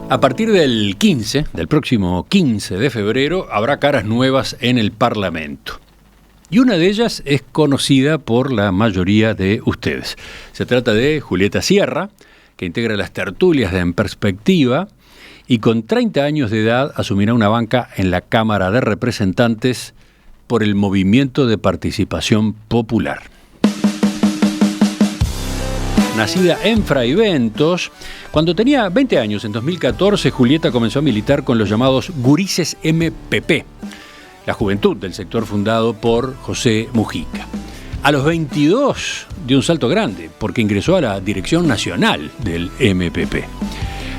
A partir del próximo 15 de febrero, habrá caras nuevas en el Parlamento. Y una de ellas es conocida por la mayoría de ustedes. Se trata de Julieta Sierra, que integra las tertulias de En Perspectiva, y con 30 años de edad asumirá una banca en la Cámara de Representantes por el Movimiento de Participación Popular. Nacida en Fraiventos, cuando tenía 20 años, en 2014, Julieta comenzó a militar con los llamados Gurises MPP, la juventud del sector fundado por José Mujica. A los 22 dio un salto grande, porque ingresó a la dirección nacional del MPP.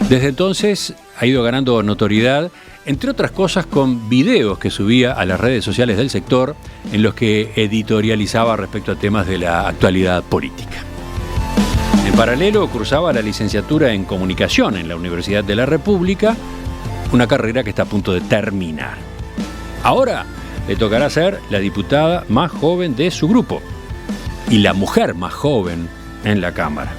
Desde entonces ha ido ganando notoriedad, entre otras cosas con videos que subía a las redes sociales del sector, en los que editorializaba respecto a temas de la actualidad política. En paralelo, cursaba la licenciatura en Comunicación en la Universidad de la República, una carrera que está a punto de terminar. Ahora le tocará ser la diputada más joven de su grupo y la mujer más joven en la Cámara.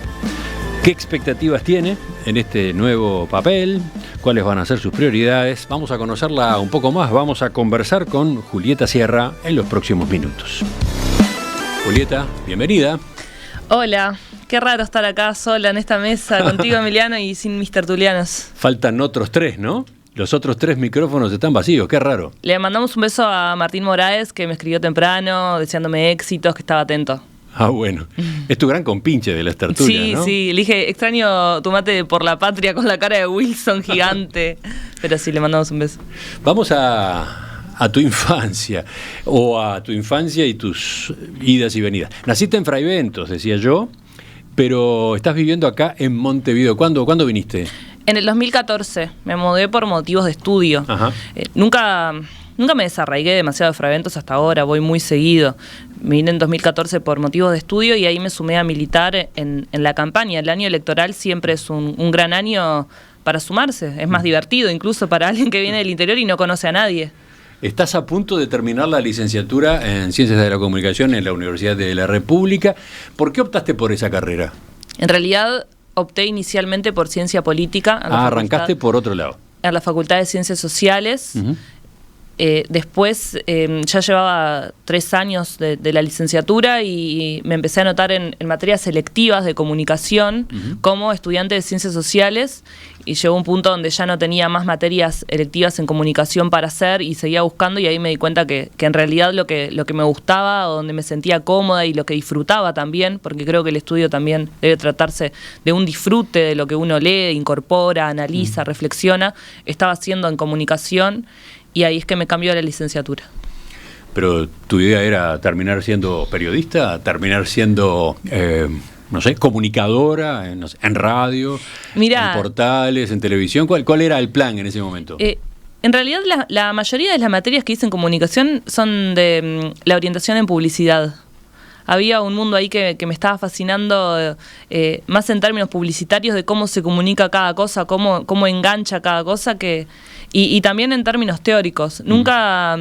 ¿Qué expectativas tiene en este nuevo papel? ¿Cuáles van a ser sus prioridades? Vamos a conocerla un poco más, vamos a conversar con Julieta Sierra en los próximos minutos. Julieta, bienvenida. Hola, qué raro estar acá sola en esta mesa contigo, Emiliano, y sin mis tertulianos. Faltan otros 3, ¿no? Los otros 3 micrófonos están vacíos, qué raro. Le mandamos un beso a Martín Moraes, que me escribió temprano, deseándome éxitos, que estaba atento. Ah, bueno. Es tu gran compinche de las tertulias, sí, ¿no? Sí, le dije, extraño tu mate por la patria con la cara de Wilson gigante. Pero sí, le mandamos un beso. Vamos a tu infancia, o a tu infancia y tus idas y venidas. Naciste en Fraiventos, decía yo, pero estás viviendo acá en Montevideo. ¿Cuándo viniste? En el 2014 me mudé por motivos de estudio. Nunca me desarraigué demasiado de Fraiventos hasta ahora, voy muy seguido. Me vine en 2014 por motivos de estudio y ahí me sumé a militar en la campaña. El año electoral siempre es un gran año para sumarse, es más divertido incluso para alguien que viene del interior y no conoce a nadie. Estás a punto de terminar la licenciatura en Ciencias de la Comunicación en la Universidad de la República. ¿Por qué optaste por esa carrera? En realidad opté inicialmente por Ciencia Política. Arrancaste por otro lado. En la Facultad de Ciencias Sociales. Uh-huh. Después ya llevaba 3 años de la licenciatura y me empecé a anotar en materias selectivas de comunicación uh-huh. como estudiante de Ciencias Sociales, y llegó un punto donde ya no tenía más materias electivas en comunicación para hacer y seguía buscando, y ahí me di cuenta que en realidad lo que me gustaba, o donde me sentía cómoda y lo que disfrutaba también, porque creo que el estudio también debe tratarse de un disfrute de lo que uno lee, incorpora, analiza, uh-huh. reflexiona, estaba haciendo en comunicación. Y ahí es que me cambió a la licenciatura. ¿Pero tu idea era terminar siendo periodista? ¿Terminar siendo, comunicadora en radio, en portales, en televisión? ¿Cuál era el plan en ese momento? En realidad la mayoría de las materias que hice en comunicación son de la orientación en publicidad. Había un mundo ahí que me estaba fascinando, más en términos publicitarios, de cómo se comunica cada cosa, cómo engancha cada cosa, y también en términos teóricos. Nunca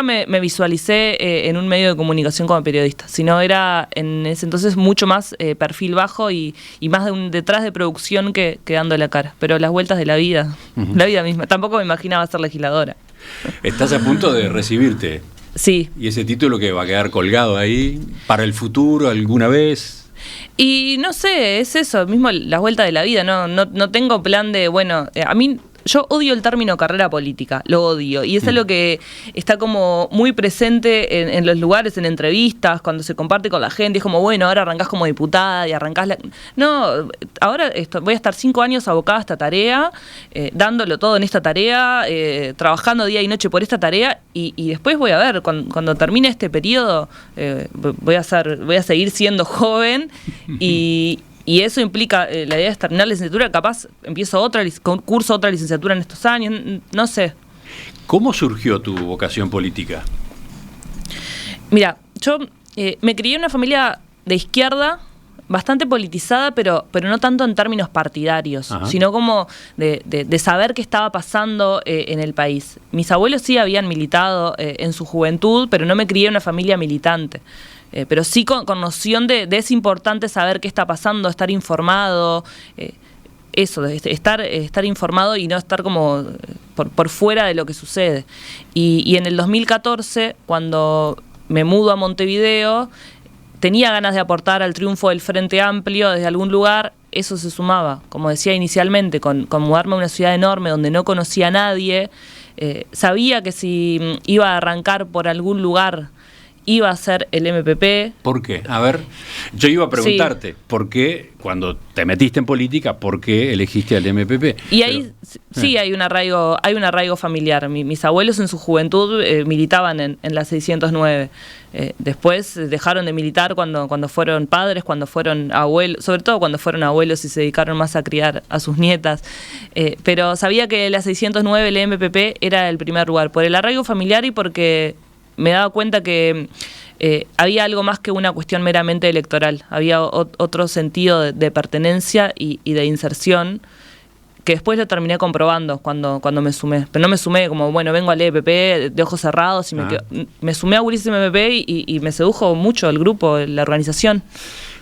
me visualicé en un medio de comunicación como periodista, sino era en ese entonces mucho más perfil bajo y más detrás de producción que dando la cara. Pero las vueltas de la vida, uh-huh. la vida misma. Tampoco me imaginaba ser legisladora. Estás a punto de recibirte. Sí. ¿Y ese título que va a quedar colgado ahí para el futuro alguna vez? Y no sé, es eso, mismo la vuelta de la vida. No tengo plan de, a mí... Yo odio el término carrera política, lo odio, y es algo que está como muy presente en los lugares, en entrevistas, cuando se comparte con la gente. Es como, ahora arrancás como diputada y arrancás No, ahora voy a estar 5 años abocada a esta tarea, dándolo todo en esta tarea, trabajando día y noche por esta tarea, y después voy a ver, cuando termine este periodo, voy a seguir siendo joven, y eso implica, la idea es terminar la licenciatura, capaz empiezo curso otra licenciatura en estos años, no sé. ¿Cómo surgió tu vocación política? Mira, yo me crié en una familia de izquierda, bastante politizada, pero no tanto en términos partidarios, ajá. sino como de saber qué estaba pasando en el país. Mis abuelos sí habían militado en su juventud, pero no me crié en una familia militante. Pero sí con noción de es importante saber qué está pasando, estar informado. eso, de estar informado y no estar como por fuera de lo que sucede. Y en el 2014, cuando me mudo a Montevideo, tenía ganas de aportar al triunfo del Frente Amplio desde algún lugar. Eso se sumaba, como decía inicialmente, con mudarme a una ciudad enorme donde no conocía a nadie. Sabía que si iba a arrancar por algún lugar iba a ser el MPP. ¿Por qué? A ver, yo iba a preguntarte, ¿por qué, cuando te metiste en política, por qué elegiste al MPP? Y ahí sí hay un arraigo familiar. Mis abuelos en su juventud militaban en la 609. Después dejaron de militar cuando fueron padres, cuando fueron abuelos, sobre todo cuando fueron abuelos y se dedicaron más a criar a sus nietas. Pero sabía que la 609, el MPP, era el primer lugar, por el arraigo familiar y porque me daba cuenta que había algo más que una cuestión meramente electoral. Había otro sentido de pertenencia y de inserción que después lo terminé comprobando cuando me sumé. Pero no me sumé como, bueno, vengo al EPP de ojos cerrados y me sumé a Gurises MPP y me sedujo mucho el grupo, la organización.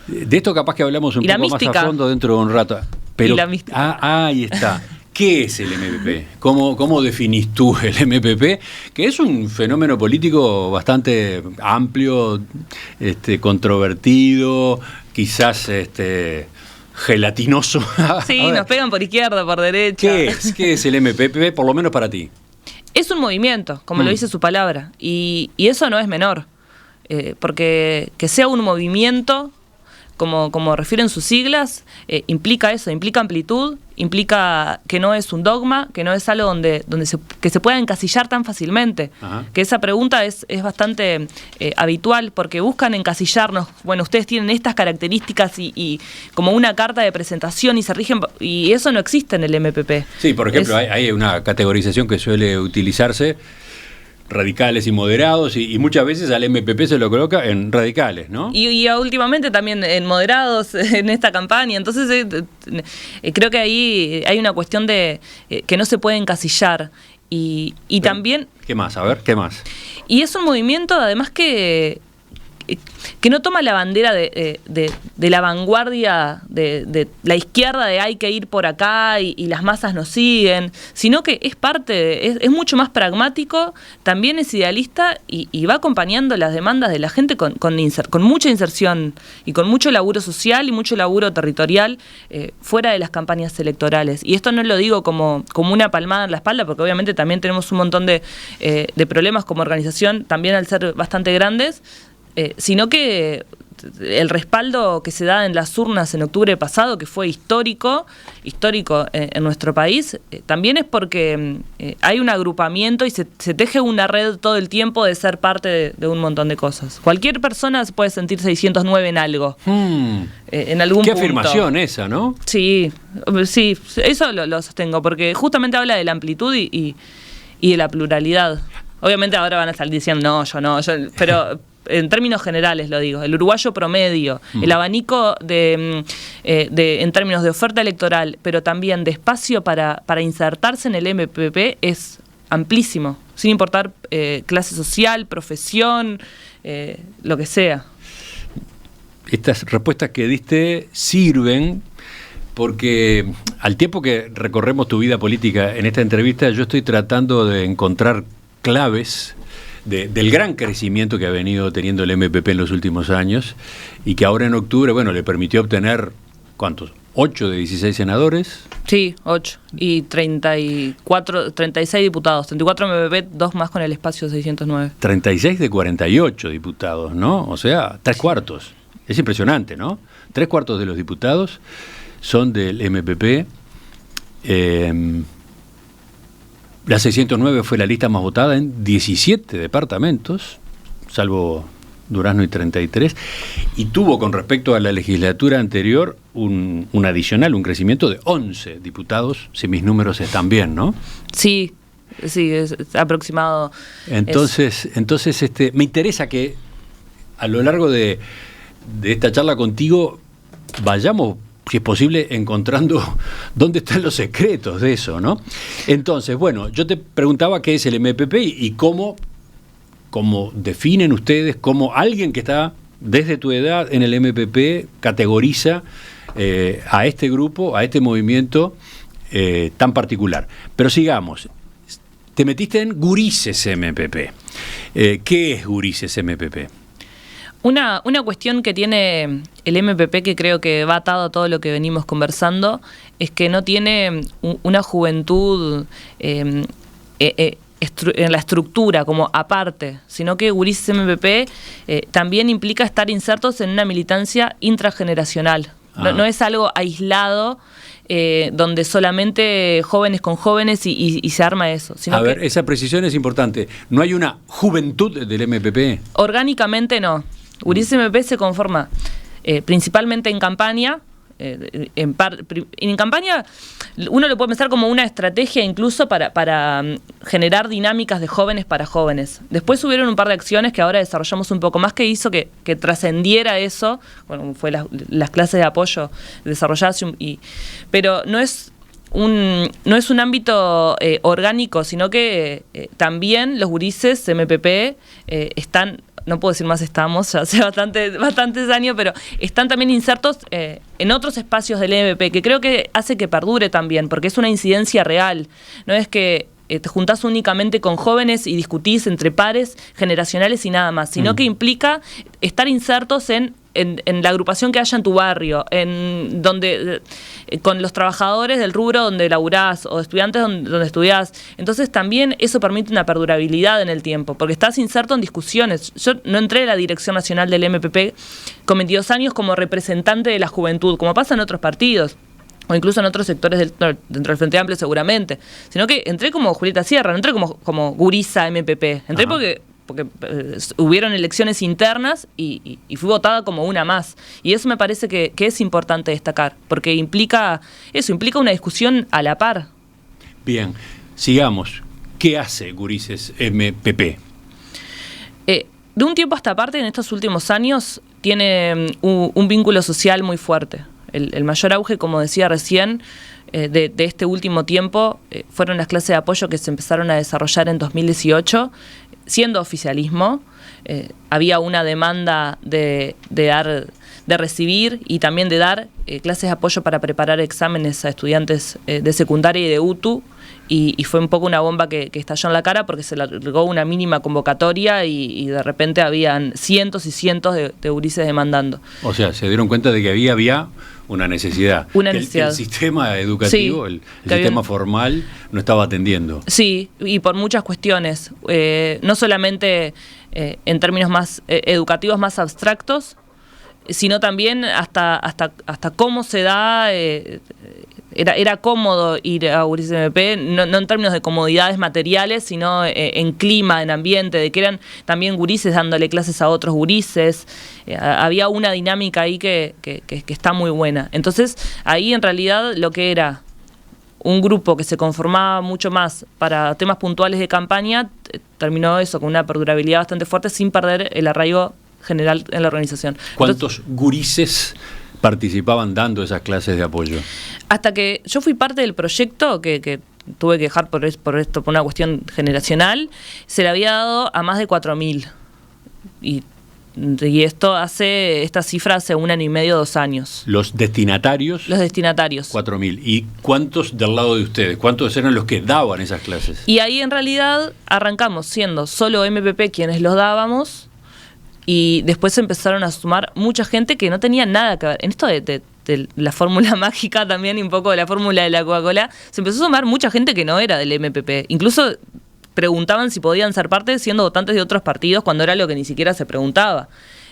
De esto capaz que hablamos un poco más a fondo dentro de un rato. Pero, y la mística. Ahí está. ¿Qué es el MPP? ¿Cómo definís tú el MPP? Que es un fenómeno político bastante amplio, controvertido, quizás gelatinoso. Sí, nos pegan por izquierda, por derecha. ¿Qué es el MPP, por lo menos para ti? Es un movimiento, como lo dice su palabra, y eso no es menor, porque que sea un movimiento, como refieren sus siglas, implica eso, implica amplitud, implica que no es un dogma, que no es algo que se pueda encasillar tan fácilmente. Ajá. Que esa pregunta es bastante habitual, porque buscan encasillarnos, bueno, ustedes tienen estas características y como una carta de presentación y se rigen, y eso no existe en el MPP. Sí, por ejemplo, hay una categorización que suele utilizarse, radicales y moderados, y muchas veces al MPP se lo coloca en radicales, ¿no? Y últimamente también en moderados en esta campaña. Entonces creo que ahí hay una cuestión de que no se puede encasillar. Y también... ¿Qué más? A ver, ¿qué más? Y es un movimiento además que no toma la bandera de la vanguardia de la izquierda, de hay que ir por acá y las masas nos siguen, sino que es parte, es mucho más pragmático, también es idealista y va acompañando las demandas de la gente con mucha inserción y con mucho laburo social y mucho laburo territorial fuera de las campañas electorales. Y esto no lo digo como una palmada en la espalda, porque obviamente también tenemos un montón de problemas como organización, también al ser bastante grandes, sino que el respaldo que se da en las urnas en octubre pasado, que fue histórico en nuestro país, también es porque hay un agrupamiento y se teje una red todo el tiempo de ser parte de un montón de cosas. Cualquier persona se puede sentir 609 en algo, en algún punto. Qué afirmación esa, ¿no? Sí, eso lo sostengo, porque justamente habla de la amplitud y de la pluralidad. Obviamente ahora van a estar diciendo, pero... En términos generales lo digo, el uruguayo promedio, el abanico en términos de oferta electoral, pero también de espacio para insertarse en el MPP es amplísimo, sin importar clase social, profesión, lo que sea. Estas respuestas que diste sirven porque al tiempo que recorremos tu vida política en esta entrevista, yo estoy tratando de encontrar claves del gran crecimiento que ha venido teniendo el MPP en los últimos años y que ahora en octubre, bueno, le permitió obtener, ¿cuántos? 8 de 16 senadores. Sí, 8. Y 36 diputados. 34 MPP, 2 más con el espacio 609. 36 de 48 diputados, ¿no? O sea, 3/4. Es impresionante, ¿no? 3/4 de los diputados son del MPP. La 609 fue la lista más votada en 17 departamentos, salvo Durazno y 33, y tuvo con respecto a la legislatura anterior un adicional, un crecimiento de 11 diputados, si mis números están bien, ¿no? Sí, es aproximado. Entonces me interesa que a lo largo de esta charla contigo vayamos, si es posible, encontrando dónde están los secretos de eso, ¿no? Entonces, bueno, yo te preguntaba qué es el MPP y cómo definen ustedes, cómo alguien que está desde tu edad en el MPP categoriza a este grupo, a este movimiento tan particular. Pero sigamos. Te metiste en Gurises MPP. ¿Qué es Gurises MPP? Una cuestión que tiene el MPP, que creo que va atado a todo lo que venimos conversando, es que no tiene una juventud en la estructura como aparte, sino que Gurises MPP también implica estar insertos en una militancia intrageneracional. No es algo aislado, donde solamente jóvenes con jóvenes y se arma eso. Sino a ver, esa precisión es importante. ¿No hay una juventud del MPP? Orgánicamente no. Gurises MPP se conforma principalmente en campaña. En campaña uno lo puede pensar como una estrategia incluso para generar dinámicas de jóvenes para jóvenes. Después hubieron un par de acciones que ahora desarrollamos un poco más, que hizo que trascendiera eso. Bueno, fue las clases de apoyo desarrolladas, pero no es un ámbito orgánico, sino que también los gurises MPP están, no puedo decir más estamos, ya hace bastantes años, pero están también insertos en otros espacios del MPP, que creo que hace que perdure también, porque es una incidencia real. No es que te juntás únicamente con jóvenes y discutís entre pares generacionales y nada más, sino que implica estar insertos en la agrupación que haya en tu barrio, en donde con los trabajadores del rubro donde laburás o estudiantes donde estudiás. Entonces también eso permite una perdurabilidad en el tiempo, porque estás inserto en discusiones. Yo no entré a la dirección nacional del MPP con 22 años como representante de la juventud, como pasa en otros partidos, o incluso en otros sectores dentro del Frente Amplio seguramente, sino que entré como Julieta Sierra, no entré como gurisa MPP, entré porque hubieron elecciones internas y fui votada como una más. Y eso me parece que es importante destacar, porque implica una discusión a la par. Bien, sigamos. ¿Qué hace Gurises MPP? De un tiempo a esta parte, en estos últimos años, tiene un vínculo social muy fuerte. El mayor auge, como decía recién, de este último tiempo fueron las clases de apoyo que se empezaron a desarrollar en 2018, siendo oficialismo. Había una demanda de recibir y también de dar clases de apoyo para preparar exámenes a estudiantes de secundaria y de UTU, y fue un poco una bomba que estalló en la cara porque se largó una mínima convocatoria y de repente habían cientos y cientos de gurises demandando. O sea, se dieron cuenta de que había una necesidad. El sistema educativo, sí, el sistema formal no estaba atendiendo. Sí, y por muchas cuestiones. No solamente en términos más educativos, más abstractos, sino también hasta cómo se da. Era cómodo ir a Gurises MP, no en términos de comodidades materiales, sino en clima, en ambiente, de que eran también gurises dándole clases a otros gurises. Había una dinámica ahí que está muy buena. Entonces, ahí en realidad lo que era un grupo que se conformaba mucho más para temas puntuales de campaña, terminó eso con una perdurabilidad bastante fuerte sin perder el arraigo general en la organización. ¿Cuántos gurises participaban dando esas clases de apoyo? Hasta que yo fui parte del proyecto, que tuve que dejar por una cuestión generacional, se le había dado a más de 4.000. Y esta cifra hace 1 año y medio, 2 años. ¿Los destinatarios? Los destinatarios. 4.000. ¿Y cuántos del lado de ustedes? ¿Cuántos eran los que daban esas clases? Y ahí en realidad arrancamos siendo solo MPP quienes los dábamos, y después empezaron a sumar mucha gente que no tenía nada que ver. En esto de la fórmula mágica también, y un poco de la fórmula de la Coca-Cola, se empezó a sumar mucha gente que no era del MPP. Incluso preguntaban si podían ser parte siendo votantes de otros partidos, cuando era lo que ni siquiera se preguntaba.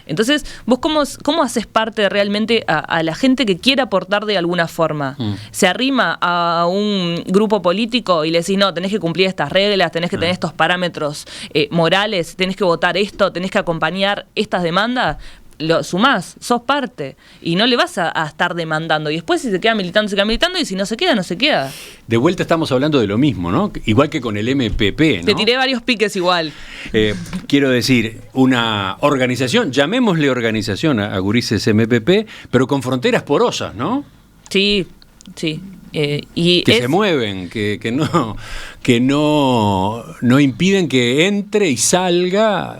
Entonces, ¿vos cómo haces parte realmente a la gente que quiere aportar de alguna forma? Se arrima a un grupo político y le decís, no, tenés que cumplir estas reglas, tenés que tener estos parámetros morales, tenés que votar esto, tenés que acompañar estas demandas. Lo sumás, sos parte, y no le vas a estar demandando. Y después, si se queda militando, y si no se queda, no se queda. De vuelta estamos hablando de lo mismo, ¿no? Igual que con el MPP, ¿no? Te tiré varios piques igual. Quiero decir, una organización, llamémosle organización a Gurises MPP, pero con fronteras porosas, ¿no? Sí. Y que se mueven, que no impiden que entre y salga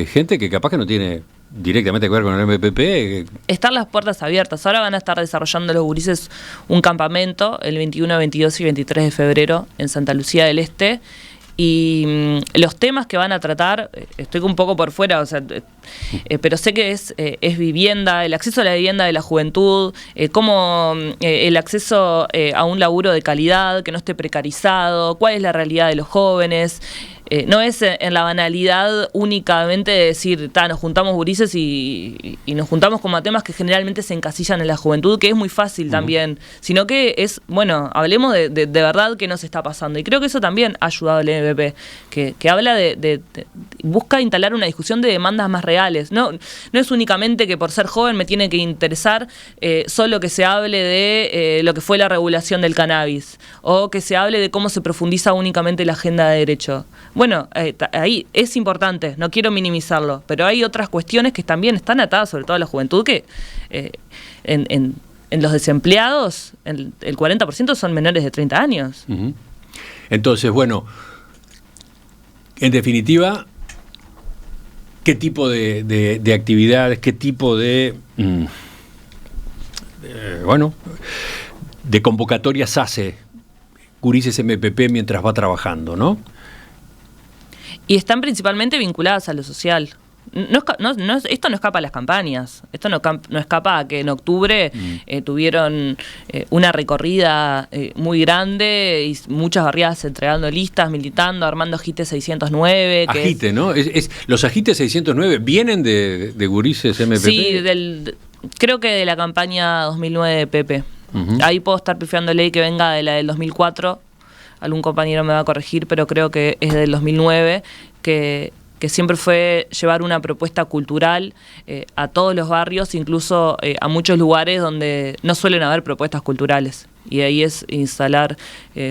gente que capaz que no tiene directamente que ver con el MPP. Están las puertas abiertas. Ahora van a estar desarrollando los gurises un campamento el 21, 22 y 23 de febrero en Santa Lucía del Este. Y los temas que van a tratar, estoy un poco por fuera, o sea, pero sé que es vivienda, el acceso a la vivienda de la juventud, cómo el acceso a un laburo de calidad, que no esté precarizado, cuál es la realidad de los jóvenes. No es en la banalidad únicamente de decir, nos juntamos gurises y nos juntamos como a temas que generalmente se encasillan en la juventud, que es muy fácil también, sino que es, bueno, hablemos de verdad qué nos está pasando. Y creo que eso también ha ayudado al MVP, que habla busca instalar una discusión de demandas más reales. No es únicamente que por ser joven me tiene que interesar solo que se hable de lo que fue la regulación del cannabis, o que se hable de cómo se profundiza únicamente la agenda de derecho. Bueno, ahí es importante, no quiero minimizarlo, pero hay otras cuestiones que también están atadas, sobre todo a la juventud, que en los desempleados el 40% son menores de 30 años. Uh-huh. Entonces, bueno, en definitiva, ¿qué tipo de actividades, qué tipo de convocatorias hace Gurises MPP mientras va trabajando, ¿no? Y están principalmente vinculadas a lo social. Esto no escapa a las campañas. Esto no escapa a que en octubre tuvieron una recorrida muy grande y muchas barriadas entregando listas, militando, armando Agite 609. Agite, ¿no? Los Agite 609 vienen de Gurises MPP. Sí, creo que de la campaña 2009 de Pepe. Uh-huh. Ahí puedo estar pifiando ley que venga de la del 2004. Algún compañero me va a corregir, pero creo que es del 2009, que siempre fue llevar una propuesta cultural a todos los barrios, incluso a muchos lugares donde no suelen haber propuestas culturales. Y ahí es instalar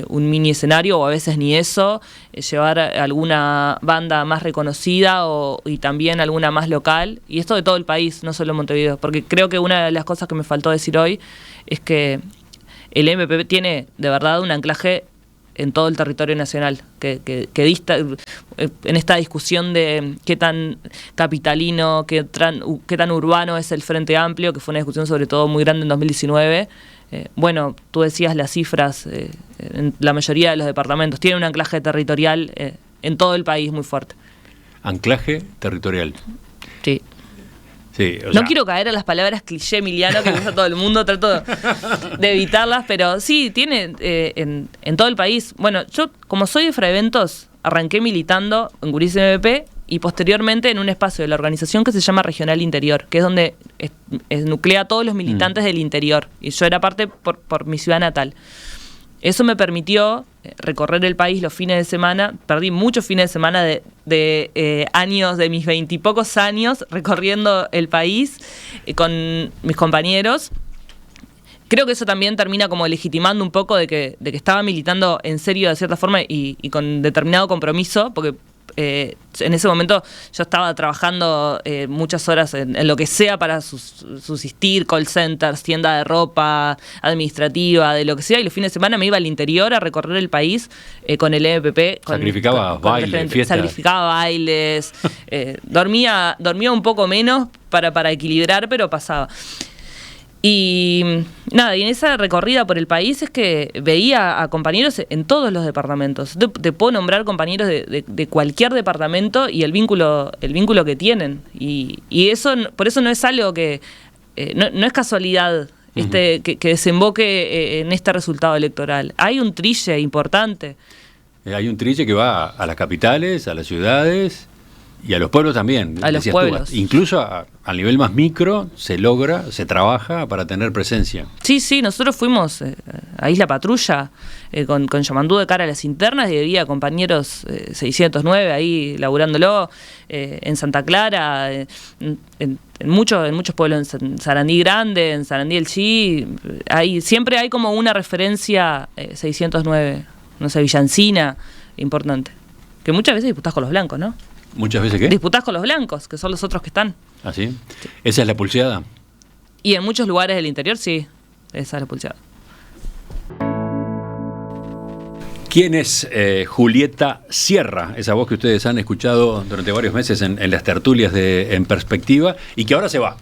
un mini escenario, o a veces ni eso, llevar alguna banda más reconocida y también alguna más local. Y esto de todo el país, no solo Montevideo. Porque creo que una de las cosas que me faltó decir hoy es que el MPP tiene de verdad un anclaje en todo el territorio nacional, que dista en esta discusión de qué tan capitalino, qué tan urbano es el Frente Amplio, que fue una discusión sobre todo muy grande en 2019. Bueno, tú decías las cifras, en la mayoría de los departamentos tiene un anclaje territorial en todo el país muy fuerte. ¿Anclaje territorial? Sí. Sí, no quiero caer en las palabras cliché emiliano que usa todo el mundo, trato de evitarlas, pero sí, tiene en todo el país. Bueno, yo como soy de Fraeventos, arranqué militando en Gurises MVP y posteriormente en un espacio de la organización que se llama Regional Interior, que es donde nuclea a todos los militantes del interior. Y yo era parte por mi ciudad natal. Eso me permitió recorrer el país los fines de semana. Perdí muchos fines de semana de años, de mis 20 y pocos años, recorriendo el país con mis compañeros. Creo que eso también termina como legitimando un poco de que estaba militando en serio de cierta forma y con determinado compromiso, porque en ese momento yo estaba trabajando muchas horas en lo que sea para subsistir, call centers, tienda de ropa, administrativa, de lo que sea, y los fines de semana me iba al interior a recorrer el país con el MPP. Sacrificaba bailes, fiestas. Sacrificaba bailes, dormía un poco menos para equilibrar, pero pasaba. Y nada, y en esa recorrida por el país es que veía a compañeros en todos los departamentos. Te puedo nombrar compañeros de cualquier departamento y el vínculo que tienen. Y eso, por eso no es algo que no es casualidad que desemboque en este resultado electoral. Hay un trille importante. Hay un trille que va a las capitales, a las ciudades y a los pueblos también. A los pueblos. Incluso al nivel más micro se trabaja para tener presencia. Sí, nosotros fuimos a Isla Patrulla con Yamandú de cara a las internas y había compañeros 609 ahí laburándolo, en Santa Clara, en muchos pueblos, en Sarandí Grande, en Sarandí El Chi, siempre hay como una referencia 609, no sé, Villancina, importante. Que muchas veces disputás con los blancos, ¿no? ¿Muchas veces qué? Disputás con los blancos, que son los otros que están. ¿Ah, sí? ¿Esa es la pulseada? Y en muchos lugares del interior, sí, esa es la pulseada. ¿Quién es Julieta Sierra? Esa voz que ustedes han escuchado durante varios meses en las tertulias de En Perspectiva y que ahora se va.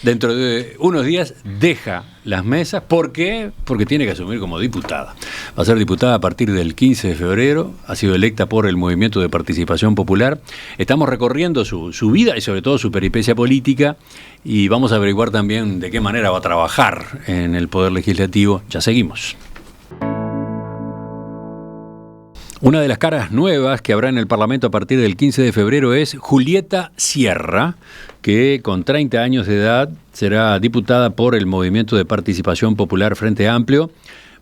Dentro de unos días deja las mesas. ¿Por qué? Porque tiene que asumir como diputada. Va a ser diputada a partir del 15 de febrero. Ha sido electa por el Movimiento de Participación Popular. Estamos recorriendo su vida y sobre todo su peripecia política. Y vamos a averiguar también de qué manera va a trabajar en el Poder Legislativo. Ya seguimos. Una de las caras nuevas que habrá en el Parlamento a partir del 15 de febrero es Julieta Sierra, que con 30 años de edad será diputada por el Movimiento de Participación Popular Frente Amplio.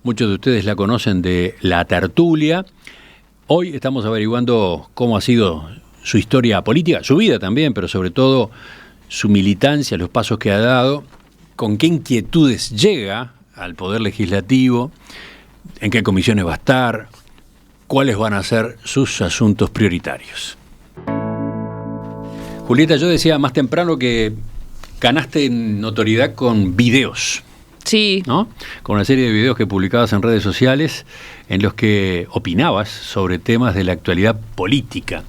Muchos de ustedes la conocen de La Tertulia. Hoy estamos averiguando cómo ha sido su historia política, su vida también, pero sobre todo su militancia, los pasos que ha dado, con qué inquietudes llega al Poder Legislativo, en qué comisiones va a estar, cuáles van a ser sus asuntos prioritarios. Julieta, yo decía más temprano que ganaste notoriedad con videos. Sí. ¿No? Con una serie de videos que publicabas en redes sociales en los que opinabas sobre temas de la actualidad política.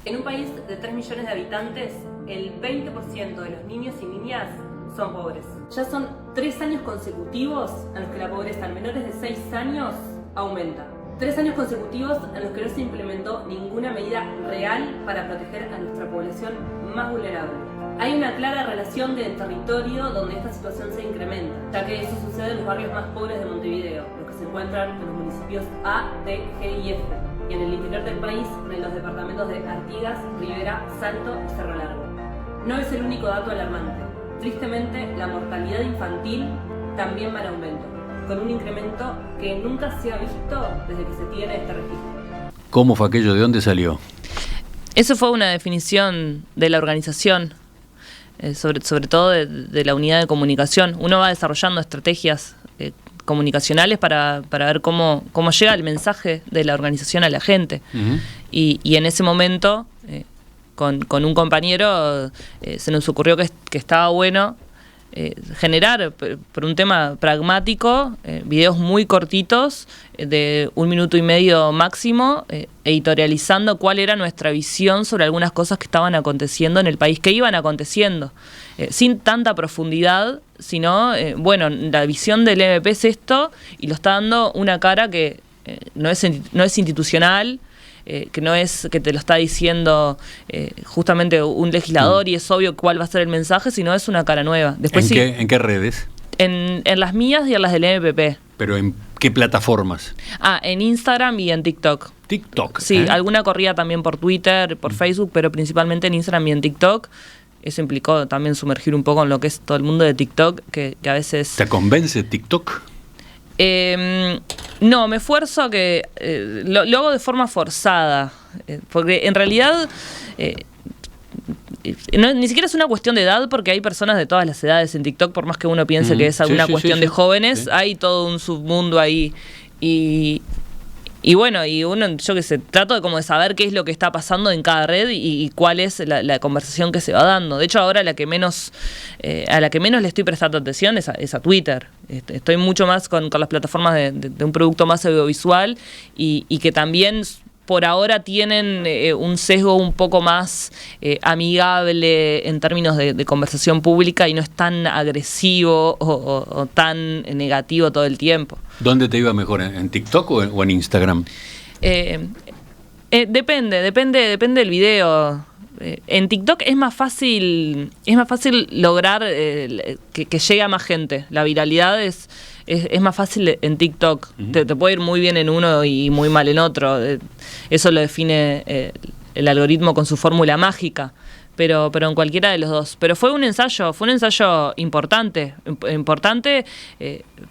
En un país de 3 millones de habitantes, el 20% de los niños y niñas son pobres. Ya son 3 años consecutivos en los que la pobreza en menores de 6 años aumenta. 3 años consecutivos en los que no se implementó ninguna medida real para proteger a nuestra población más vulnerable. Hay una clara relación del territorio donde esta situación se incrementa, ya que eso sucede en los barrios más pobres de Montevideo, los que se encuentran en los municipios A, D, G y F, y en el interior del país, en los departamentos de Artigas, Rivera, Salto y Cerro Largo. No es el único dato alarmante. Tristemente, la mortalidad infantil también va en aumento, con un incremento que nunca se ha visto desde que se tiene este registro. ¿Cómo fue aquello? ¿De dónde salió? Eso fue una definición de la organización, sobre todo de la unidad de comunicación. Uno va desarrollando estrategias comunicacionales para ver cómo llega el mensaje de la organización a la gente. Uh-huh. Y en ese momento, con un compañero, se nos ocurrió que estaba bueno generar, por un tema pragmático, videos muy cortitos, de 1 minuto y medio máximo, editorializando cuál era nuestra visión sobre algunas cosas que estaban aconteciendo en el país, que iban aconteciendo, sin tanta profundidad, sino, bueno, la visión del MP es esto, y lo está dando una cara que no es institucional, que no es que te lo está diciendo justamente un legislador y es obvio cuál va a ser el mensaje, sino es una cara nueva. Después, ¿En qué redes? En las mías y en las del MPP. ¿Pero en qué plataformas? En Instagram y en TikTok. TikTok. Sí, alguna corría también por Twitter, por Facebook, pero principalmente en Instagram y en TikTok. Eso implicó también sumergir un poco en lo que es todo el mundo de TikTok, que a veces... ¿Te convence TikTok? No, me esfuerzo a que lo hago de forma forzada, porque en realidad ni siquiera es una cuestión de edad, porque hay personas de todas las edades en TikTok, por más que uno piense que es alguna cuestión de jóvenes, hay todo un submundo ahí. Y bueno, y uno, yo qué sé, trato de saber qué es lo que está pasando en cada red y cuál es la conversación que se va dando. De hecho, ahora a la que menos le estoy prestando atención es a Twitter. Estoy mucho más con las plataformas de un producto más audiovisual y que también por ahora tienen un sesgo un poco más amigable en términos de conversación pública y no es tan agresivo o tan negativo todo el tiempo. ¿Dónde te iba mejor? ¿En TikTok o en Instagram? Depende del video. En TikTok es más fácil lograr que llegue a más gente. La viralidad es más fácil en TikTok. Uh-huh. Te puede ir muy bien en uno y muy mal en otro. Eso lo define el algoritmo con su fórmula mágica. Pero en cualquiera de los dos. Pero fue un ensayo importante,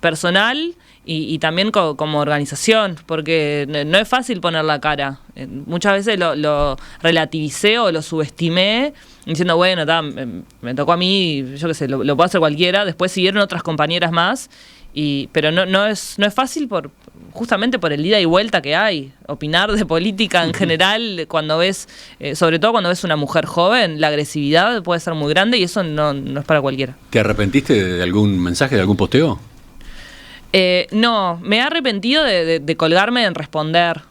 personal y también como organización, porque no es fácil poner la cara. Muchas veces lo relativicé o lo subestimé, diciendo, bueno, me tocó a mí, yo qué sé, lo puede hacer cualquiera. Después siguieron otras compañeras más, pero no es fácil justamente por el ida y vuelta que hay. Opinar de política en general, cuando ves, sobre todo cuando ves una mujer joven, la agresividad puede ser muy grande y eso no es para cualquiera. ¿Te arrepentiste de algún mensaje, de algún posteo? No, me he arrepentido de colgarme en responder.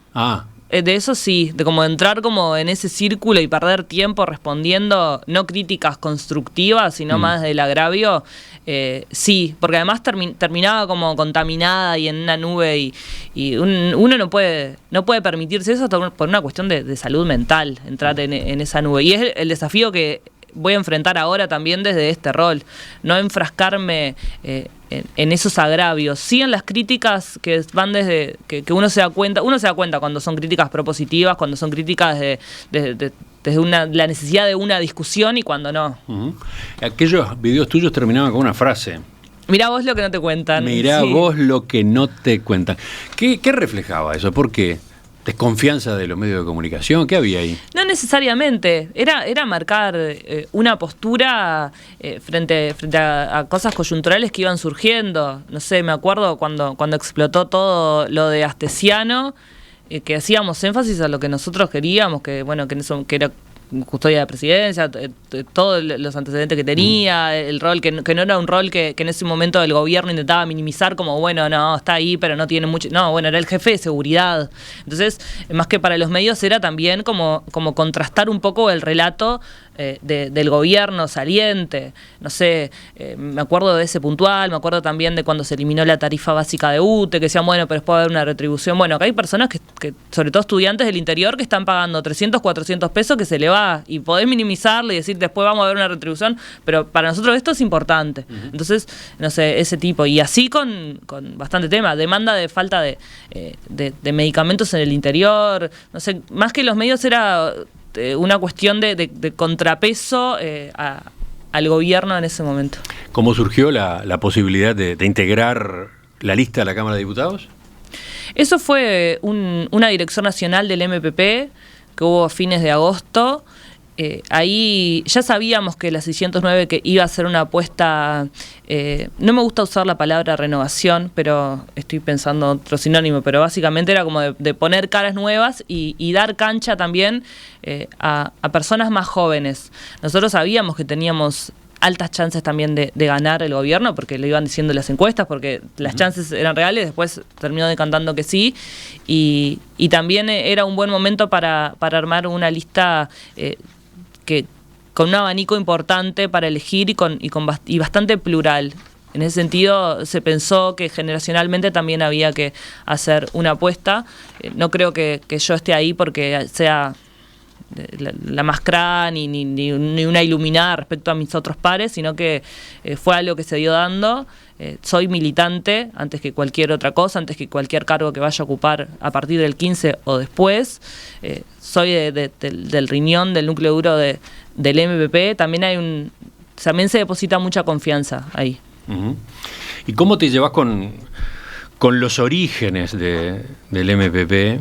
De eso sí, de como entrar como en ese círculo y perder tiempo respondiendo, no críticas constructivas, sino más del agravio, sí, porque además terminaba como contaminada y en una nube y uno no puede permitirse eso por una cuestión de salud mental, entrar en esa nube. Y es el desafío que voy a enfrentar ahora también desde este rol, no enfrascarme en esos agravios, sí en las críticas que van desde que uno se da cuenta cuando son críticas propositivas, cuando son críticas desde la necesidad de una discusión y cuando no. Aquellos videos tuyos terminaban con una frase: mirá vos lo que no te cuentan. Mirá vos lo que no te cuentan. ¿Qué reflejaba eso? ¿Por qué? ¿Desconfianza de los medios de comunicación? ¿Qué había ahí? No necesariamente. Era marcar una postura frente a cosas coyunturales que iban surgiendo. No sé, me acuerdo cuando explotó todo lo de Astesiano, que hacíamos énfasis a lo que nosotros queríamos, que era custodia de presidencia, todos los antecedentes que tenía, el rol que no era un rol que en ese momento el gobierno intentaba minimizar como, bueno, no, está ahí, pero no tiene mucho. No, bueno, era el jefe de seguridad. Entonces, más que para los medios, era también como contrastar un poco el relato del gobierno saliente. No sé, me acuerdo de ese puntual, me acuerdo también de cuando se eliminó la tarifa básica de UTE, que decían, bueno, pero después va a haber una retribución. Bueno, acá hay personas que sobre todo estudiantes del interior, que están pagando 300, 400 pesos, que se le va, y podés minimizarlo y decir, después vamos a ver una retribución, pero para nosotros esto es importante. Entonces, no sé, ese tipo. Y así con bastante tema, demanda de falta de medicamentos en el interior, no sé, más que los medios era una cuestión de contrapeso al gobierno en ese momento. ¿Cómo surgió la posibilidad de integrar la lista de la Cámara de Diputados? Eso fue una dirección nacional del MPP que hubo a fines de agosto. Ahí ya sabíamos que la 609 que iba a ser una apuesta, no me gusta usar la palabra renovación, pero estoy pensando otro sinónimo, pero básicamente era como de poner caras nuevas y dar cancha también a personas más jóvenes. Nosotros sabíamos que teníamos altas chances también de ganar el gobierno, porque lo iban diciendo las encuestas, porque las chances eran reales, después terminó decantando que sí, y también era un buen momento para armar una lista que con un abanico importante para elegir y bastante plural. En ese sentido, se pensó que generacionalmente también había que hacer una apuesta. No creo que yo esté ahí porque sea la más cra ni una iluminada respecto a mis otros pares, sino que fue algo que se dio dando. Soy militante antes que cualquier otra cosa, antes que cualquier cargo que vaya a ocupar a partir del 15 o después. Soy del riñón, del núcleo duro del MPP. También se deposita mucha confianza ahí. ¿Y cómo te llevas con los orígenes del MPP?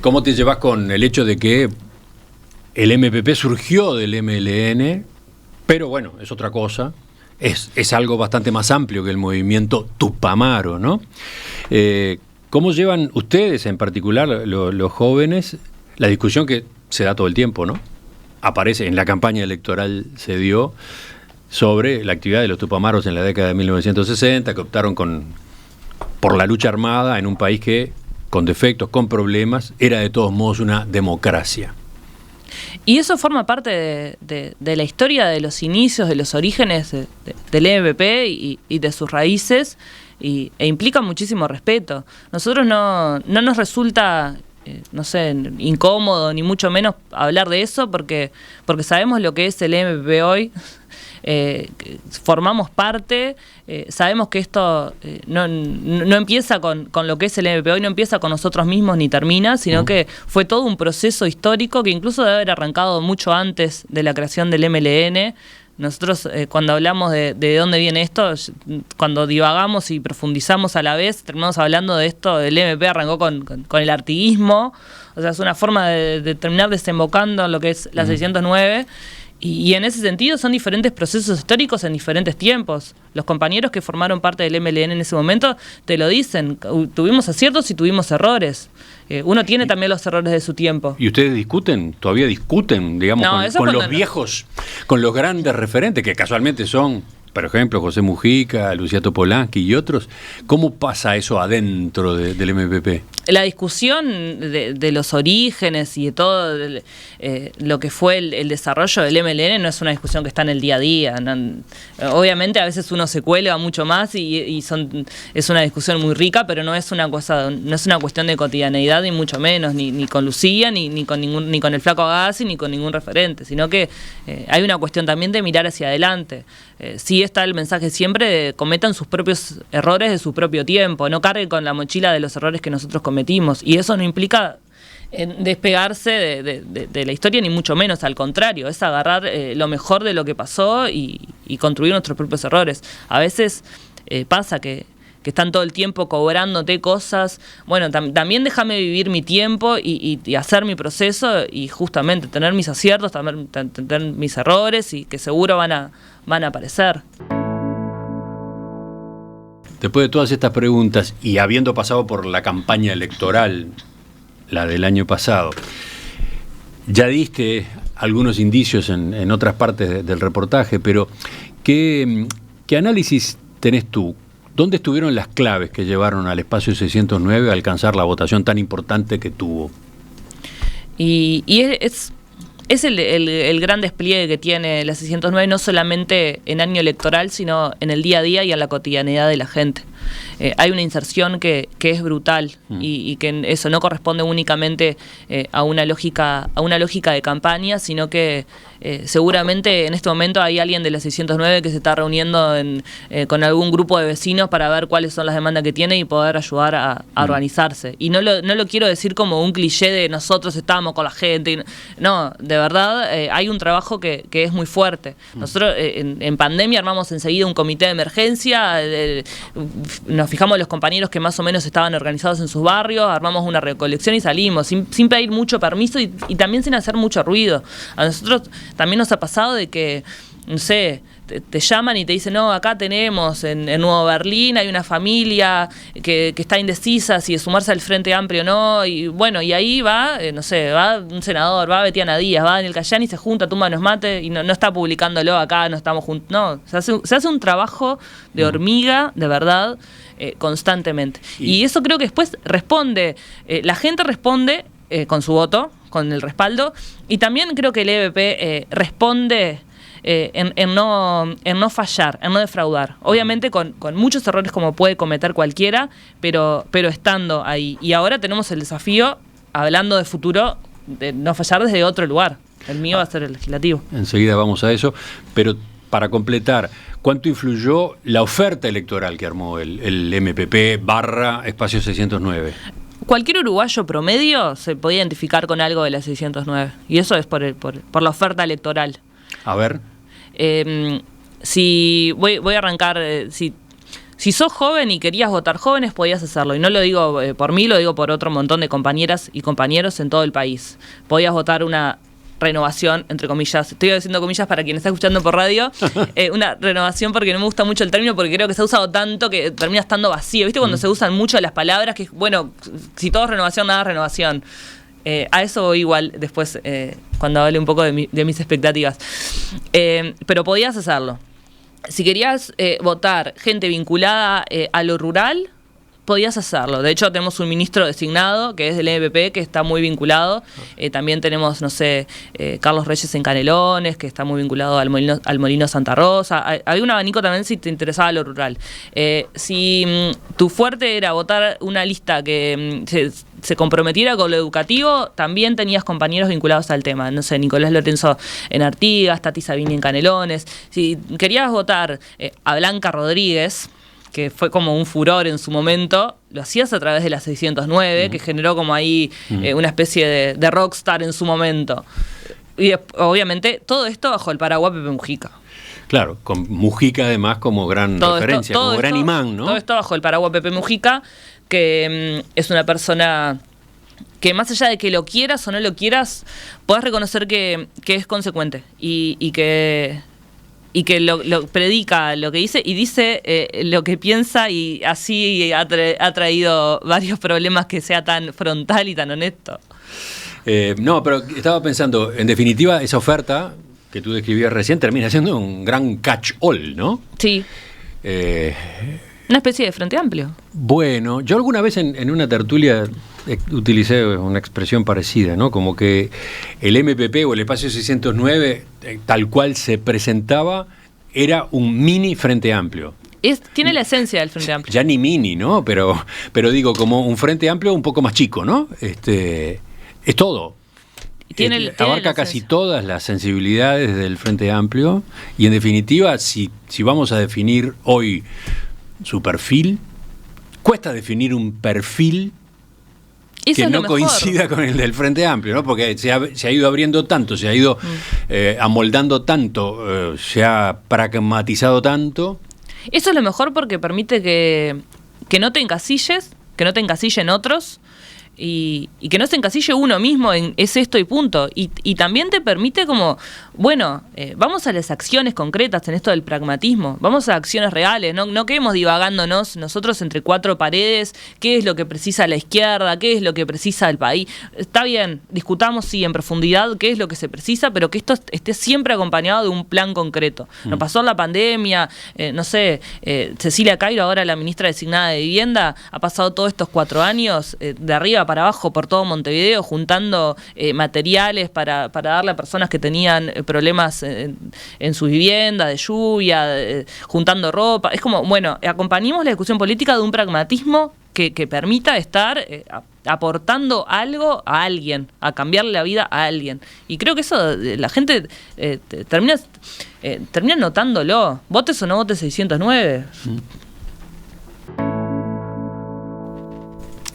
¿Cómo te llevas con el hecho de que el MPP surgió del MLN, pero bueno, es otra cosa, es algo bastante más amplio que el movimiento Tupamaro, ¿no? ¿Cómo llevan ustedes, en particular los jóvenes, la discusión que se da todo el tiempo, ¿no? Aparece, en la campaña electoral se dio, sobre la actividad de los Tupamaros en la década de 1960, que optaron por la lucha armada en un país que, con defectos, con problemas, era de todos modos una democracia. Y eso forma parte de la historia, de los inicios, de los orígenes del MPP y de sus raíces, e implica muchísimo respeto. Nosotros no nos resulta, no sé, incómodo, ni mucho menos hablar de eso, porque sabemos lo que es el MPP hoy. Formamos parte, sabemos que esto no empieza con lo que es el MPP hoy, no empieza con nosotros mismos ni termina, sino que fue todo un proceso histórico que incluso debe haber arrancado mucho antes de la creación del MLN. Nosotros cuando hablamos de dónde viene esto, cuando divagamos y profundizamos a la vez, terminamos hablando de esto, el MP arrancó con el artiguismo, o sea, es una forma de terminar desembocando en lo que es la 609. Y en ese sentido son diferentes procesos históricos en diferentes tiempos. Los compañeros que formaron parte del MLN en ese momento te lo dicen. Tuvimos aciertos y tuvimos errores. Uno tiene también los errores de su tiempo. ¿Y ustedes discuten? ¿Todavía discuten, digamos, con los viejos, con los grandes referentes, que casualmente son por ejemplo, José Mujica, Luciano Polanski y otros. ¿Cómo pasa eso adentro del MPP? La discusión de los orígenes y de todo lo que fue el desarrollo del MLN no es una discusión que está en el día a día. No, obviamente a veces uno se cuelga mucho más y es una discusión muy rica, pero no es una cuestión de cotidianeidad, ni mucho menos, ni con Lucía, ni con el Flaco Agassi, ni con ningún referente, sino que hay una cuestión también de mirar hacia adelante. Sí está el mensaje siempre de cometan sus propios errores de su propio tiempo, no carguen con la mochila de los errores que nosotros cometimos, y eso no implica despegarse de la historia, ni mucho menos, al contrario, es agarrar lo mejor de lo que pasó y construir nuestros propios errores. A veces pasa que están todo el tiempo cobrándote cosas. Bueno, también déjame vivir mi tiempo y hacer mi proceso, y justamente tener mis aciertos, tener mis errores, y que seguro van a aparecer. Después de todas estas preguntas y habiendo pasado por la campaña electoral, la del año pasado, ya diste algunos indicios en otras partes del reportaje, pero ¿qué análisis tenés tú? ¿Dónde estuvieron las claves que llevaron al espacio 609 a alcanzar la votación tan importante que tuvo? Y es el gran despliegue que tiene la 609, no solamente en año electoral, sino en el día a día y en la cotidianidad de la gente. Hay una inserción que es brutal y que eso no corresponde únicamente a una lógica de campaña, sino que seguramente en este momento hay alguien de la 609 que se está reuniendo con algún grupo de vecinos para ver cuáles son las demandas que tiene y poder ayudar a organizarse. Y no lo quiero decir como un cliché de nosotros estábamos con la gente. No, de verdad hay un trabajo que es muy fuerte. Nosotros en pandemia armamos enseguida un comité de emergencia, nos fijamos los compañeros que más o menos estaban organizados en sus barrios, armamos una recolección y salimos, sin pedir mucho permiso y también sin hacer mucho ruido. A nosotros también nos ha pasado de que, no sé, te llaman y te dicen, no, acá tenemos en Nuevo Berlín, hay una familia que está indecisa si de sumarse al Frente Amplio o no, y bueno, y ahí va, no sé, va un senador, va Betiana Díaz, va Daniel Cayani, se junta, tumba nos mate, y no está publicándolo acá, no estamos juntos, no, se hace un trabajo de hormiga, de verdad, constantemente. Y eso creo que después responde, la gente responde con su voto, con el respaldo, y también creo que el EVP responde en no fallar, en no defraudar. Obviamente con muchos errores como puede cometer cualquiera, pero estando ahí. Y ahora tenemos el desafío, hablando de futuro, de no fallar desde otro lugar. El mío va a ser el legislativo. Enseguida vamos a eso, pero para completar, ¿cuánto influyó la oferta electoral que armó el MPP / Espacio 609? Cualquier uruguayo promedio se podía identificar con algo de la 609, y eso es por la oferta electoral. A ver. Si voy a arrancar, si sos joven y querías votar jóvenes, podías hacerlo. Y no lo digo por mí, lo digo por otro montón de compañeras y compañeros en todo el país. Podías votar una renovación, entre comillas, estoy diciendo comillas para quien está escuchando por radio, una renovación, porque no me gusta mucho el término, porque creo que se ha usado tanto que termina estando vacío. ¿Viste? Cuando se usan mucho las palabras, que bueno, si todo es renovación, nada es renovación. A eso voy igual después, cuando hable un poco de mis expectativas. Pero podías hacerlo. Si querías votar gente vinculada a lo rural, podías hacerlo. De hecho, tenemos un ministro designado, que es del EVP, que está muy vinculado. También tenemos, no sé, Carlos Reyes en Canelones, que está muy vinculado al Molino Santa Rosa. Hay un abanico también si te interesaba lo rural. Si tu fuerte era votar una lista que se comprometiera con lo educativo, también tenías compañeros vinculados al tema. No sé, Nicolás Lorenzo en Artigas, Tati Sabini en Canelones. Si querías votar a Blanca Rodríguez, que fue como un furor en su momento, lo hacías a través de la 609, que generó como ahí una especie de rockstar en su momento. Y obviamente todo esto bajo el paraguas Pepe Mujica. Claro, con Mujica además como gran referencia, como gran imán, ¿no? Todo esto bajo el paraguas Pepe Mujica, que es una persona que más allá de que lo quieras o no lo quieras, podés reconocer que es consecuente y que lo predica lo que dice y dice lo que piensa, y así ha traído varios problemas que sea tan frontal y tan honesto. No, pero estaba pensando, en definitiva, esa oferta que tú describías recién termina siendo un gran catch-all, ¿no? Sí. Una especie de Frente Amplio. Bueno, yo alguna vez en una tertulia utilicé una expresión parecida, ¿no? Como que el MPP o el Espacio 609, tal cual se presentaba, era un mini Frente Amplio. Tiene la esencia del Frente Amplio. Ya ni mini, ¿no? Pero digo, como un Frente Amplio un poco más chico, ¿no? Es todo. Abarca casi todas las sensibilidades del Frente Amplio y, en definitiva, si vamos a definir hoy su perfil, cuesta definir un perfil que no coincida con el del Frente Amplio, ¿no? Porque se ha ido abriendo tanto, se ha ido amoldando tanto, se ha pragmatizado tanto. Eso es lo mejor porque permite que no te encasilles, que no te encasillen otros y que no se encasille uno mismo en es esto y punto. Y también te permite como, bueno, vamos a las acciones concretas en esto del pragmatismo, vamos a acciones reales, no quedemos divagándonos nosotros entre cuatro paredes, qué es lo que precisa la izquierda, qué es lo que precisa el país. Está bien, discutamos sí en profundidad qué es lo que se precisa, pero que esto esté siempre acompañado de un plan concreto. Nos pasó la pandemia, no sé, Cecilia Cairo, ahora la ministra designada de Vivienda, ha pasado todos estos 4 años de arriba para abajo por todo Montevideo juntando materiales para darle a personas que tenían problemas en su vivienda, de lluvia, juntando ropa. Es como, bueno, acompañemos la discusión política de un pragmatismo que permita estar aportando algo a alguien, a cambiarle la vida a alguien. Y creo que eso la gente termina notándolo. Votes o no votes 609.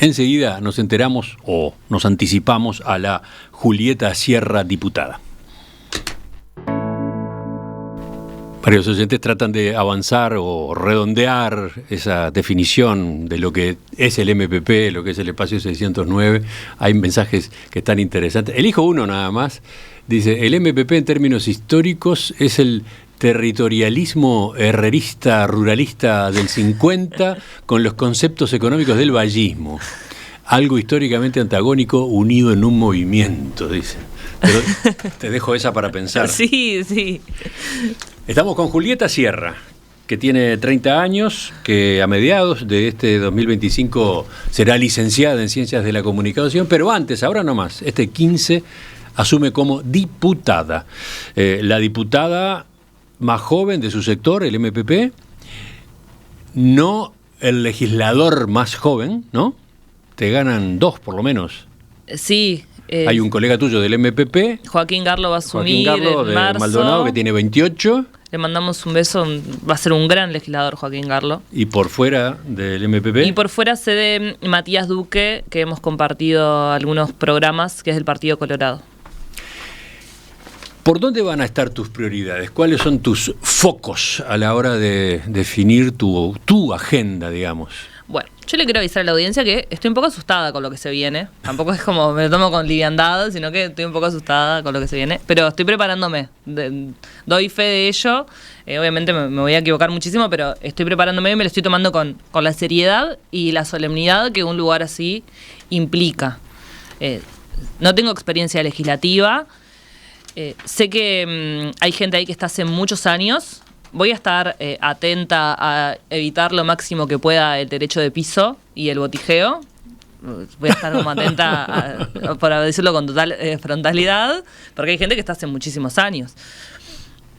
Enseguida nos enteramos o nos anticipamos a la Julieta Sierra diputada. Varios oyentes tratan de avanzar o redondear esa definición de lo que es el MPP, lo que es el Espacio 609. Hay mensajes que están interesantes. Elijo uno nada más. Dice, el MPP en términos históricos es el territorialismo herrerista, ruralista del 50 con los conceptos económicos del vallismo. Algo históricamente antagónico unido en un movimiento, dice. Pero te dejo esa para pensar. Sí, sí. Estamos con Julieta Sierra, que tiene 30 años, que a mediados de este 2025 será licenciada en Ciencias de la Comunicación, pero antes, ahora nomás, este 15 asume como diputada. La diputada más joven de su sector, el MPP, no el legislador más joven, ¿no? Te ganan 2 por lo menos. Sí. Hay un colega tuyo del MPP, Joaquín Garlo va a asumir Garlo, en de marzo. Maldonado, que tiene 28. Le mandamos un beso, va a ser un gran legislador Joaquín Garlo. Y por fuera del MPP. Y por fuera cede Matías Duque, que hemos compartido algunos programas, que es del Partido Colorado. ¿Por dónde van a estar tus prioridades? ¿Cuáles son tus focos a la hora de definir tu agenda, digamos? Bueno, yo le quiero avisar a la audiencia que estoy un poco asustada con lo que se viene. Tampoco es como me lo tomo con liviandad, sino que estoy un poco asustada con lo que se viene. Pero estoy preparándome. Doy fe de ello. Obviamente me voy a equivocar muchísimo, pero estoy preparándome y me lo estoy tomando con la seriedad y la solemnidad que un lugar así implica. No tengo experiencia legislativa. Sé que hay gente ahí que está hace muchos años. Voy a estar atenta a evitar lo máximo que pueda el derecho de piso y el botijeo. Voy a estar como atenta, para decirlo con total frontalidad, porque hay gente que está hace muchísimos años.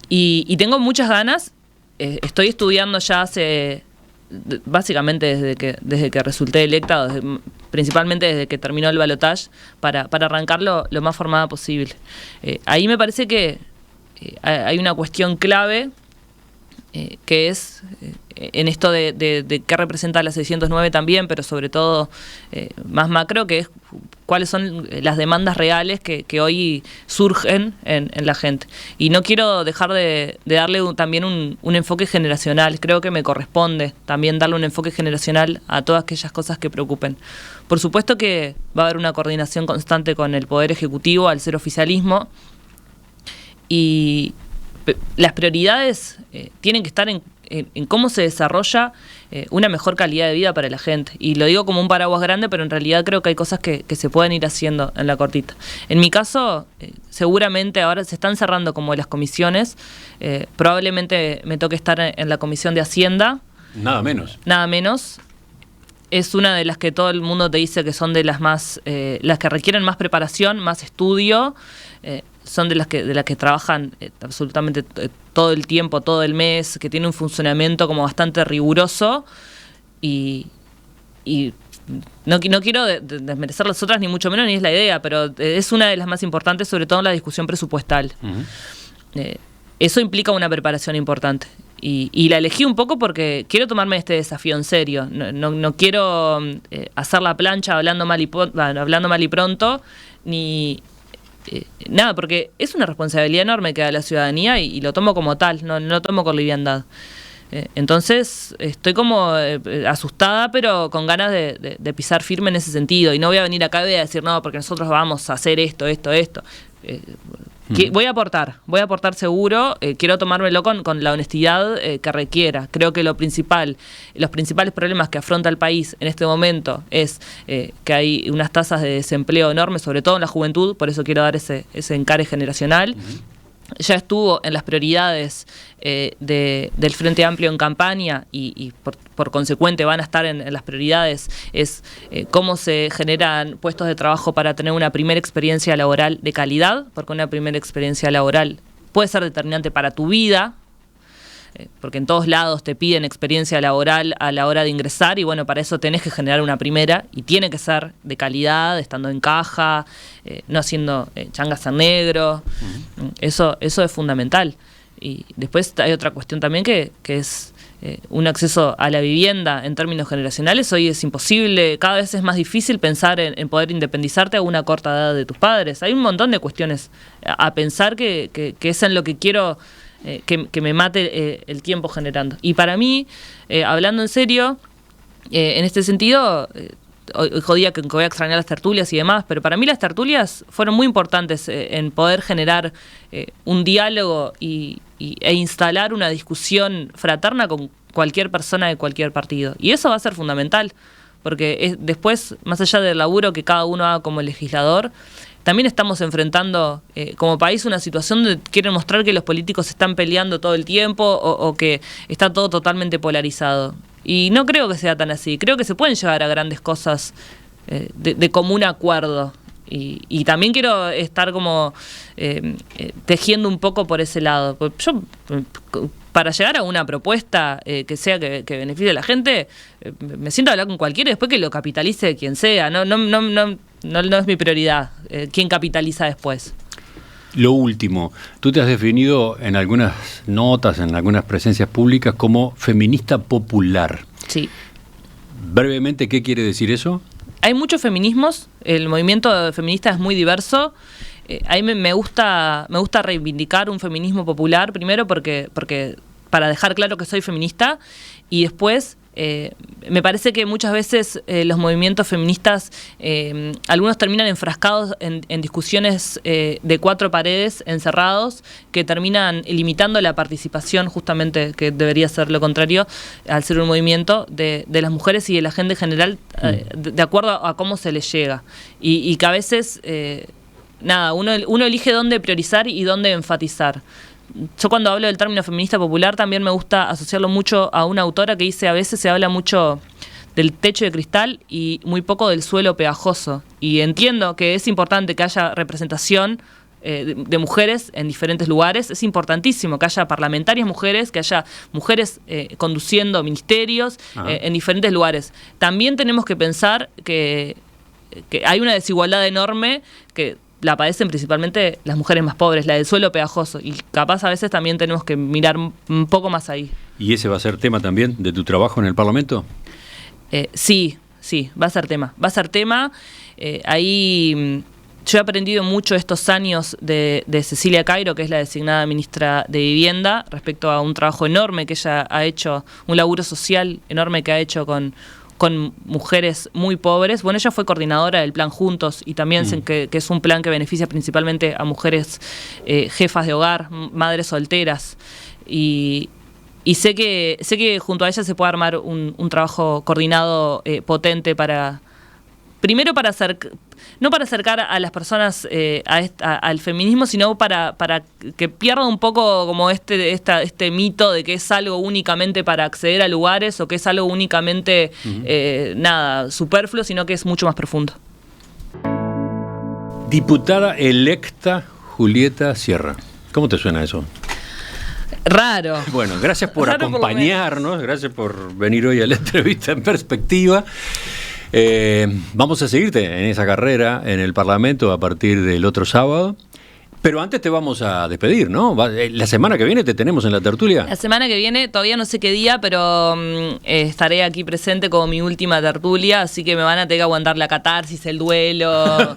Y tengo muchas ganas. Estoy estudiando ya básicamente desde que resulté electa, principalmente desde que terminó el balotaje, para arrancarlo lo más formada posible. Ahí me parece que hay una cuestión clave, que es en esto de qué representa la 609 también, pero sobre todo más macro, que es cuáles son las demandas reales que hoy surgen en la gente. Y no quiero dejar de darle también un enfoque generacional. Creo que me corresponde también darle un enfoque generacional a todas aquellas cosas que preocupen. Por supuesto que va a haber una coordinación constante con el Poder Ejecutivo al ser oficialismo, y las prioridades tienen que estar en cómo se desarrolla una mejor calidad de vida para la gente. Y lo digo como un paraguas grande, pero en realidad creo que hay cosas que se pueden ir haciendo en la cortita. En mi caso, seguramente ahora se están cerrando como las comisiones. Probablemente me toque estar en la comisión de Hacienda. Nada menos. Nada menos. Es una de las que todo el mundo te dice que son de las más, las que requieren más preparación, más estudio. Son de las que trabajan absolutamente todo el tiempo, todo el mes, que tiene un funcionamiento como bastante riguroso y no quiero desmerecer las otras, ni mucho menos, ni es la idea, pero es una de las más importantes, sobre todo en la discusión presupuestal. Uh-huh. Eso implica una preparación importante. Y la elegí un poco porque quiero tomarme este desafío en serio. No quiero hacer la plancha hablando mal y pronto, ni nada, porque es una responsabilidad enorme que da la ciudadanía y lo tomo como tal, no lo tomo con liviandad. Entonces estoy como asustada, pero con ganas de pisar firme en ese sentido. Y no voy a venir acá y voy a decir, no, porque nosotros vamos a hacer esto. Voy a aportar seguro, quiero tomármelo con la honestidad que requiera. Creo que los principales problemas que afronta el país en este momento es que hay unas tasas de desempleo enormes, sobre todo en la juventud, por eso quiero dar ese encare generacional. Uh-huh. Ya estuvo en las prioridades del Frente Amplio en campaña y por consecuente van a estar en las prioridades, es cómo se generan puestos de trabajo para tener una primera experiencia laboral de calidad, porque una primera experiencia laboral puede ser determinante para tu vida, porque en todos lados te piden experiencia laboral a la hora de ingresar y bueno, para eso tenés que generar una primera y tiene que ser de calidad, estando en caja, no haciendo changas en negro. Uh-huh. Eso es fundamental. Y después hay otra cuestión también que es un acceso a la vivienda en términos generacionales. Hoy es imposible, cada vez es más difícil pensar en poder independizarte a una corta edad de tus padres. Hay un montón de cuestiones a pensar que es en lo que quiero que me mate el tiempo generando. Y para mí, hablando en serio, en este sentido, hoy jodía que voy a extrañar las tertulias y demás, pero para mí las tertulias fueron muy importantes en poder generar un diálogo e instalar una discusión fraterna con cualquier persona de cualquier partido. Y eso va a ser fundamental, porque después, más allá del laburo que cada uno haga como legislador, también estamos enfrentando como país una situación donde quieren mostrar que los políticos se están peleando todo el tiempo o que está todo totalmente polarizado. Y no creo que sea tan así. Creo que se pueden llegar a grandes cosas de común acuerdo. Y también quiero estar como tejiendo un poco por ese lado. Yo, para llegar a una propuesta que sea que beneficie a la gente, me siento a hablar con cualquiera y después que lo capitalice quien sea. No es mi prioridad. ¿Quién capitaliza después? Lo último, tú te has definido en algunas notas, en algunas presencias públicas como feminista popular. Sí. Brevemente, ¿qué quiere decir eso? Hay muchos feminismos, el movimiento feminista es muy diverso. A mí me gusta reivindicar un feminismo popular, primero porque para dejar claro que soy feminista, y después me parece que muchas veces los movimientos feministas, algunos terminan enfrascados en discusiones de cuatro paredes, encerrados, que terminan limitando la participación, justamente, que debería ser lo contrario, al ser un movimiento de las mujeres y de la gente en general, de acuerdo a cómo se les llega. Y que a veces, uno elige dónde priorizar y dónde enfatizar. Yo cuando hablo del término feminista popular también me gusta asociarlo mucho a una autora que dice: a veces se habla mucho del techo de cristal y muy poco del suelo pegajoso. Y entiendo que es importante que haya representación de mujeres en diferentes lugares. Es importantísimo que haya parlamentarias mujeres, que haya mujeres conduciendo ministerios en diferentes lugares. También tenemos que pensar que hay una desigualdad enorme que la padecen principalmente las mujeres más pobres, la del suelo pegajoso, y capaz a veces también tenemos que mirar un poco más ahí. ¿Y ese va a ser tema también de tu trabajo en el Parlamento? Sí, va a ser tema. Ahí yo he aprendido mucho estos años de Cecilia Cairo, que es la designada ministra de Vivienda, respecto a un trabajo enorme que ella ha hecho, un laburo social enorme que ha hecho con mujeres muy pobres. Bueno, ella fue coordinadora del plan Juntos y también que es un plan que beneficia principalmente a mujeres jefas de hogar, madres solteras. Y sé que junto a ella se puede armar un trabajo coordinado potente primero para no para acercar a las personas al feminismo, sino para que pierda un poco como este mito de que es algo únicamente para acceder a lugares o que es algo únicamente superfluo, sino que es mucho más profundo. Diputada electa Julieta Sierra. ¿Cómo te suena eso? Raro. Bueno, gracias por acompañarnos, gracias por venir hoy a la entrevista en perspectiva. Vamos a seguirte en esa carrera en el Parlamento a partir del otro sábado. Pero antes te vamos a despedir, ¿no? La semana que viene te tenemos en la tertulia. La semana que viene, todavía no sé qué día, pero estaré aquí presente como mi última tertulia, así que me van a tener que aguantar la catarsis, el duelo.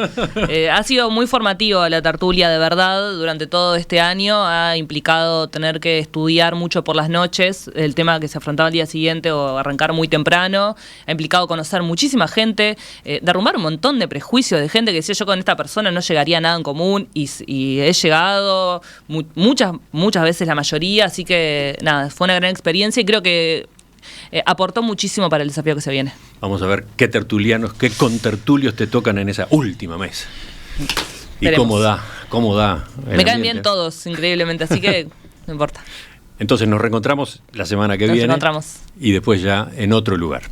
Ha sido muy formativo la tertulia, de verdad, durante todo este año. Ha implicado tener que estudiar mucho por las noches el tema que se afrontaba al día siguiente o arrancar muy temprano. Ha implicado conocer muchísima gente, derrumbar un montón de prejuicios de gente que decía yo con esta persona no llegaría a nada en común y he llegado muchas veces, la mayoría, así que nada, fue una gran experiencia y creo que aportó muchísimo para el desafío que se viene. Vamos a ver qué tertulianos, qué contertulios te tocan en esa última mesa. Y cómo da. Me caen bien todos, increíblemente, así que no importa. Entonces nos reencontramos la semana que viene. Nos encontramos. Y después ya en otro lugar.